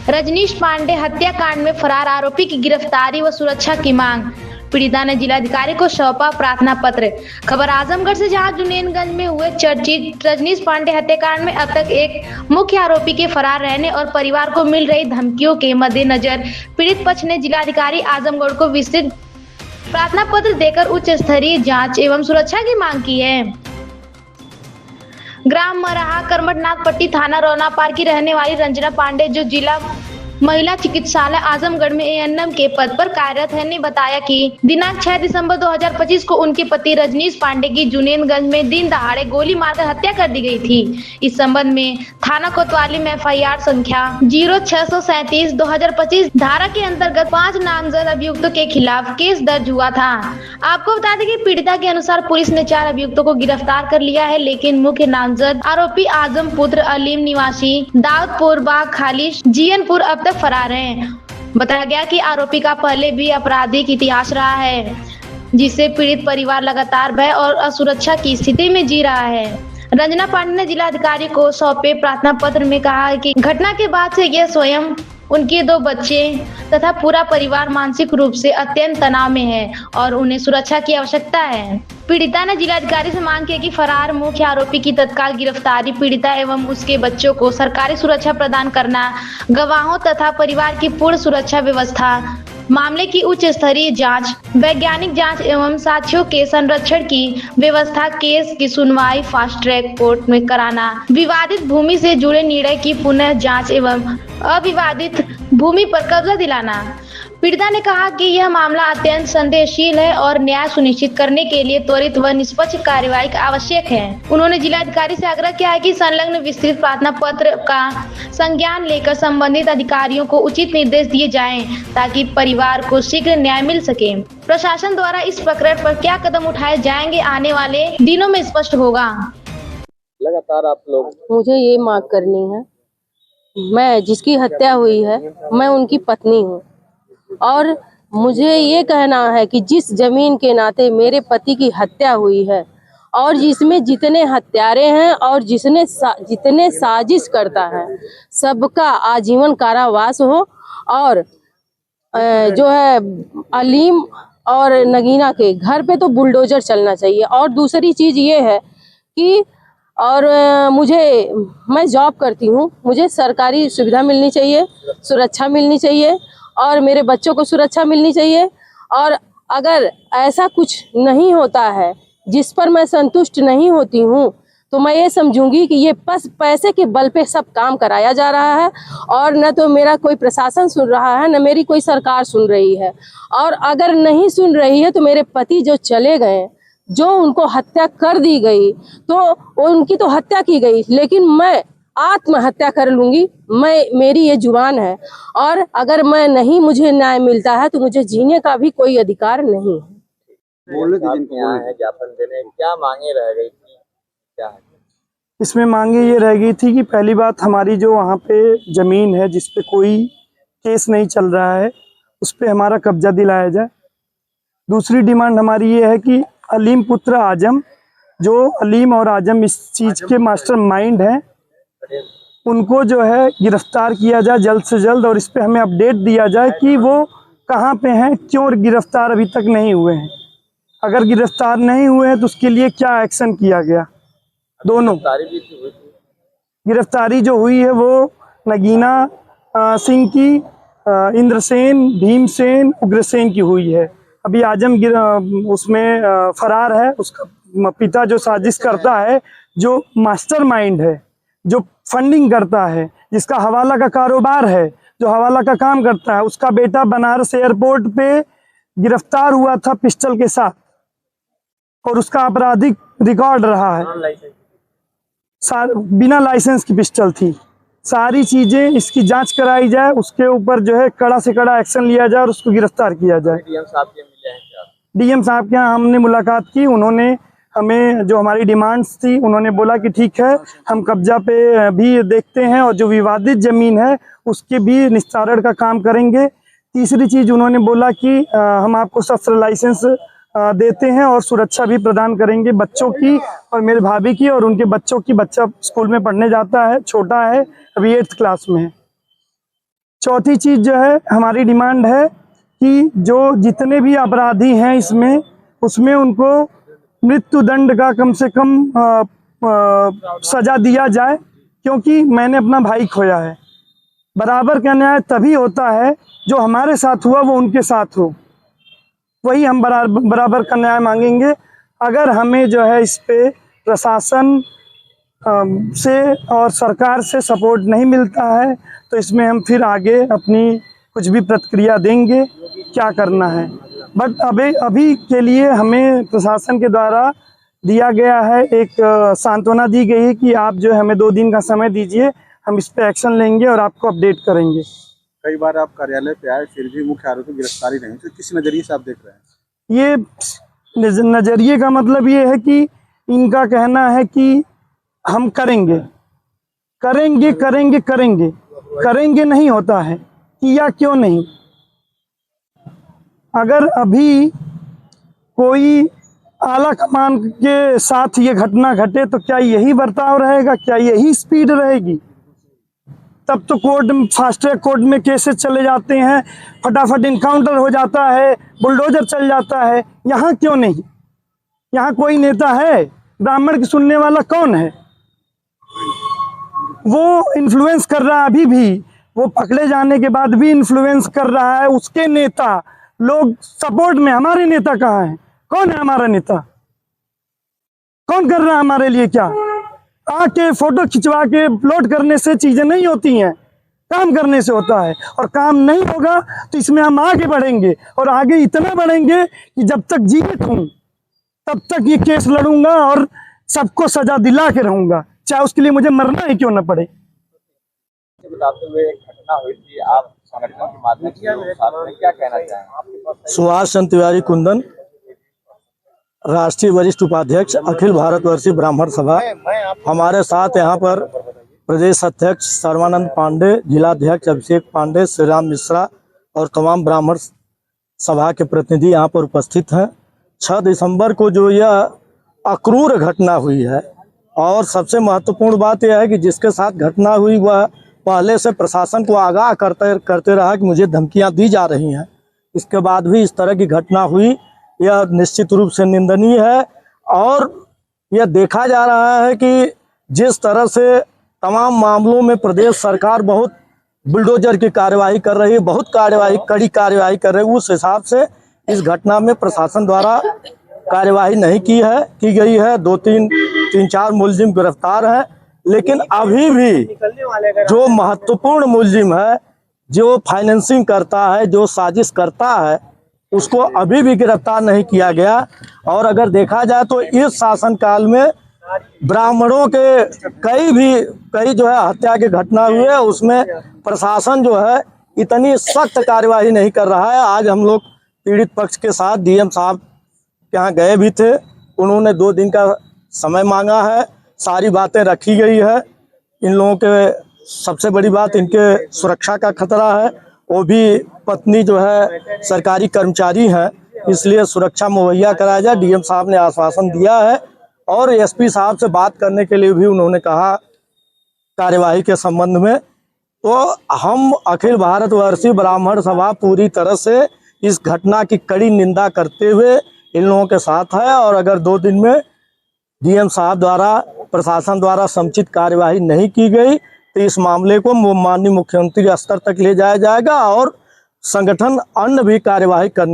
रजनीश पांडे हत्याकांड में फरार आरोपी की गिरफ्तारी व सुरक्षा की मांग। पीड़िता ने जिलाधिकारी को सौंपा प्रार्थना पत्र। खबर आजमगढ़ से, जहां जुनेनगंज में हुए चर्चित रजनीश पांडे हत्याकांड में अब तक एक मुख्य आरोपी के फरार रहने और परिवार को मिल रही धमकियों के मद्देनजर पीड़ित पक्ष ने जिलाधिकारी आजमगढ़ को विस्तृत प्रार्थना पत्र देकर उच्च स्तरीय जांच एवं सुरक्षा की मांग की है। ग्राम मराहा करमटनाथ पट्टी थाना रौनापार की रहने वाली रंजना पांडे, जो जिला महिला चिकित्सालय आजमगढ़ में एएनएम के पद पर कार्यरत है, ने बताया कि दिनांक 6 दिसंबर 2025 को उनके पति रजनीश पांडे की जुनेनगंज में दिन दहाड़े गोली मारकर हत्या कर दी गई थी। इस संबंध में थाना कोतवाली में एफआईआर संख्या 0637/2025 धारा के अंतर्गत 5 नामजद अभियुक्तों के खिलाफ केस दर्ज हुआ था। आपको बता दें कि पीड़िता के अनुसार पुलिस ने 4 अभियुक्तों को गिरफ्तार कर लिया है, लेकिन मुख्य नामजद आरोपी आजम पुत्र अलीम निवासी दाऊदपुर बाग खालिश जीएनपुर अब तक फरार है। बताया गया कि आरोपी का पहले भी आपराधिक इतिहास रहा है, जिससे पीड़ित परिवार लगातार भय और असुरक्षा की स्थिति में जी रहा है। रंजना पांडे ने जिलाधिकारी को सौंपे प्रार्थना पत्र में कहा है कि घटना के बाद से यह स्वयं, उनके 2 बच्चे तथा पूरा परिवार मानसिक रूप से अत्यंत तनाव में है और उन्हें सुरक्षा की आवश्यकता है। पीड़िता ने जिलाधिकारी से मांग की कि फरार मुख्य आरोपी की तत्काल गिरफ्तारी, पीड़िता एवं उसके बच्चों को सरकारी सुरक्षा प्रदान करना, गवाहों तथा परिवार की पूर्ण सुरक्षा व्यवस्था, मामले की उच्च स्तरीय जांच, वैज्ञानिक जांच एवं साक्ष्यों के संरक्षण की व्यवस्था, केस की सुनवाई फास्ट ट्रैक कोर्ट में कराना, विवादित भूमि से जुड़े निर्णय की पुनः जांच एवं अविवादित भूमि पर कब्जा दिलाना। पीड़िता ने कहा कि यह मामला अत्यंत संदेहशील है और न्याय सुनिश्चित करने के लिए त्वरित व निष्पक्ष कार्रवाई आवश्यक है। उन्होंने जिलाधिकारी से आग्रह किया है कि संलग्न विस्तृत प्रार्थना पत्र का संज्ञान लेकर संबंधित अधिकारियों को उचित निर्देश दिए जाएं, ताकि परिवार को शीघ्र न्याय मिल सके। प्रशासन द्वारा इस प्रकरण पर क्या कदम उठाए जाएंगे, आने वाले दिनों में स्पष्ट होगा। लगातार आप लोग, मुझे ये मांग करनी है, मैं जिसकी हत्या हुई है मैं उनकी पत्नी हूँ और मुझे ये कहना है कि जिस जमीन के नाते मेरे पति की हत्या हुई है और जिसमें जितने हत्यारे हैं और जितने साजिश करता है, सबका आजीवन कारावास हो और जो है अलीम और नगीना के घर पे तो बुलडोजर चलना चाहिए। और दूसरी चीज़ ये है कि मैं जॉब करती हूँ, मुझे सरकारी सुविधा मिलनी चाहिए, सुरक्षा मिलनी चाहिए और मेरे बच्चों को सुरक्षा मिलनी चाहिए। और अगर ऐसा कुछ नहीं होता है जिस पर मैं संतुष्ट नहीं होती हूँ, तो मैं ये समझूंगी कि ये बस पैसे के बल पे सब काम कराया जा रहा है और न तो मेरा कोई प्रशासन सुन रहा है, न मेरी कोई सरकार सुन रही है। और अगर नहीं सुन रही है तो मेरे पति जो चले गए, जो उनको हत्या कर दी गई, तो उनकी तो हत्या की गई, लेकिन मैं आत्महत्या कर लूंगी। मेरी ये जुबान है और अगर मुझे न्याय मिलता है तो मुझे जीने का भी कोई अधिकार नहीं है। ज्ञापन देने क्या मांगे रह गई थी, क्या है? इसमें मांगे ये रह गई थी कि पहली बात, हमारी जो वहाँ पे जमीन है जिस पे कोई केस नहीं चल रहा है, उस पे हमारा कब्जा दिलाया जाए। दूसरी डिमांड हमारी ये है कि अलीम पुत्र आजम, जो अलीम और आजम इस चीज़ के मास्टर माइंड हैं, उनको जो है गिरफ्तार किया जाए जल्द से जल्द और इस पे हमें अपडेट दिया जाए कि वो कहाँ पे हैं, क्यों गिरफ्तार अभी तक नहीं हुए हैं। अगर गिरफ्तार नहीं हुए हैं तो उसके लिए क्या एक्शन किया गया। दोनों गिरफ्तारी जो हुई है वो नगीना सिंह की, इंद्रसेन, भीमसेन, उग्रसेन की हुई है। अभी आजम उसमें फरार है। उसका पिता जो साजिश करता है, जो मास्टरमाइंड है, जो फंडिंग करता है, जिसका हवाला का कारोबार है, जो हवाला का काम करता है, उसका बेटा बनारस एयरपोर्ट पे गिरफ्तार हुआ था पिस्टल के साथ और उसका आपराधिक रिकॉर्ड रहा है। बिना लाइसेंस की पिस्टल थी। सारी चीजें इसकी जांच कराई जाए, उसके ऊपर जो है कड़ा से कड़ा एक्शन लिया जाए और उसको गिरफ्तार किया जाए। डीएम साहब के यहाँ हमने मुलाकात की, उन्होंने हमें जो हमारी डिमांड्स थी उन्होंने बोला कि ठीक है, हम कब्जा पे भी देखते हैं और जो विवादित ज़मीन है उसके भी निस्तारण का काम करेंगे। तीसरी चीज़ उन्होंने बोला कि हम आपको शस्त्र लाइसेंस देते हैं और सुरक्षा भी प्रदान करेंगे बच्चों की और मेरे भाभी की और उनके बच्चों की। बच्चा स्कूल में पढ़ने जाता है, छोटा है, अभी 8th क्लास में है। चौथी चीज़ जो है, हमारी डिमांड है कि जो जितने भी अपराधी हैं उसमें उनको मृत्यु दंड का कम से कम सज़ा दिया जाए, क्योंकि मैंने अपना भाई खोया है। बराबर का न्याय तभी होता है जो हमारे साथ हुआ वो उनके साथ हो, वही हम बराबर का न्याय मांगेंगे। अगर हमें जो है इस पे प्रशासन से और सरकार से सपोर्ट नहीं मिलता है तो इसमें हम फिर आगे अपनी कुछ भी प्रतिक्रिया देंगे क्या करना है। बट अभी के लिए हमें प्रशासन के द्वारा दिया गया है, एक सांत्वना दी गई है कि आप जो है हमें 2 दिन का समय दीजिए, हम इस पे एक्शन लेंगे और आपको अपडेट करेंगे। कई बार आप कार्यालय पे आए फिर भी मुख्य आरोपी गिरफ्तारी नहीं, तो किस नजरिए से आप देख रहे हैं? ये नज़रिए का मतलब ये है कि इनका कहना है कि हम करेंगे करेंगे करेंगे करेंगे करेंगे, नहीं होता है किया क्यों नहीं। अगर अभी कोई आला कमान के साथ ये घटना घटे तो क्या यही बर्ताव रहेगा, क्या यही स्पीड रहेगी? तब तो कोर्ट में, फास्ट ट्रैक कोर्ट में केसेस चले जाते हैं, फटाफट इनकाउंटर हो जाता है, बुलडोजर चल जाता है। यहाँ क्यों नहीं? यहाँ कोई नेता है? ब्राह्मण की सुनने वाला कौन है? वो इन्फ्लुएंस कर रहा है, अभी भी वो पकड़े जाने के बाद भी इन्फ्लुएंस कर रहा है। उसके नेता लोग सपोर्ट में, हमारे नेता कहाँ हैं? कौन है हमारा नेता? कौन कर रहा है हमारे लिए? क्या आके फोटो खिंचवा के अपलोड करने से चीजें नहीं होती हैं, काम करने से होता है। और काम नहीं होगा तो इसमें हम आगे बढ़ेंगे, और आगे इतना बढ़ेंगे कि जब तक जीवित हूं तब तक ये केस लड़ूंगा और सबको सजा दिला के रहूंगा, चाहे उसके लिए मुझे मरना ही क्यों न पड़े। बताते हुए एक घटना हुई थी, आप संगठन के माध्यम से क्या कहना चाहेंगे? सुभाष चंद्र तिवारी कुंदन, राष्ट्रीय वरिष्ठ उपाध्यक्ष, अखिल भारतवर्षीय ब्राह्मण सभा। हमारे साथ यहाँ पर प्रदेश अध्यक्ष सर्वानंद पांडे, जिलाध्यक्ष अभिषेक पांडे, श्री राम मिश्रा और तमाम ब्राह्मण सभा के प्रतिनिधि यहाँ पर उपस्थित हैं। 6 दिसंबर को जो यह अक्रूर घटना हुई है, और सबसे महत्वपूर्ण बात यह है कि जिसके साथ घटना हुई वह पहले से प्रशासन को आगाह करते रहा कि मुझे धमकियां दी जा रही हैं। इसके बाद भी इस तरह की घटना हुई, यह निश्चित रूप से निंदनीय है। और यह देखा जा रहा है कि जिस तरह से तमाम मामलों में प्रदेश सरकार बहुत बुलडोजर की कार्यवाही कर रही है, बहुत कड़ी कार्यवाही कर रही है, उस हिसाब से इस घटना में प्रशासन द्वारा कार्यवाही नहीं की गई है। 2-3-4 मुलजिम गिरफ्तार हैं, लेकिन अभी भी जो महत्वपूर्ण मुलजिम है, जो फाइनेंसिंग करता है, जो साजिश करता है, उसको अभी भी गिरफ्तार नहीं किया गया। और अगर देखा जाए तो इस शासनकाल में ब्राह्मणों के कई जो है हत्या की घटना हुई है, उसमें प्रशासन जो है इतनी सख्त कार्यवाही नहीं कर रहा है। आज हम लोग पीड़ित पक्ष के साथ डीएम साहब के यहाँ गए भी थे, उन्होंने 2 दिन का समय मांगा है, सारी बातें रखी गई है। इन लोगों के सबसे बड़ी बात इनके सुरक्षा का खतरा है, वो भी पत्नी जो है सरकारी कर्मचारी हैं, इसलिए सुरक्षा मुहैया कराया जाए। डीएम साहब ने आश्वासन दिया है, और एसपी साहब से बात करने के लिए भी उन्होंने कहा कार्यवाही के संबंध में। तो हम अखिल भारतवर्षीय ब्राह्मण सभा पूरी तरह से इस घटना की कड़ी निंदा करते हुए इन लोगों के साथ है। और अगर 2 दिन में डीएम साहब द्वारा, प्रशासन द्वारा समुचित कार्यवाही नहीं की गई तो इस मामले को माननीय मुख्यमंत्री स्तर तक ले जाया जाएगा, और संगठन अन्य भी कार्यवाही करने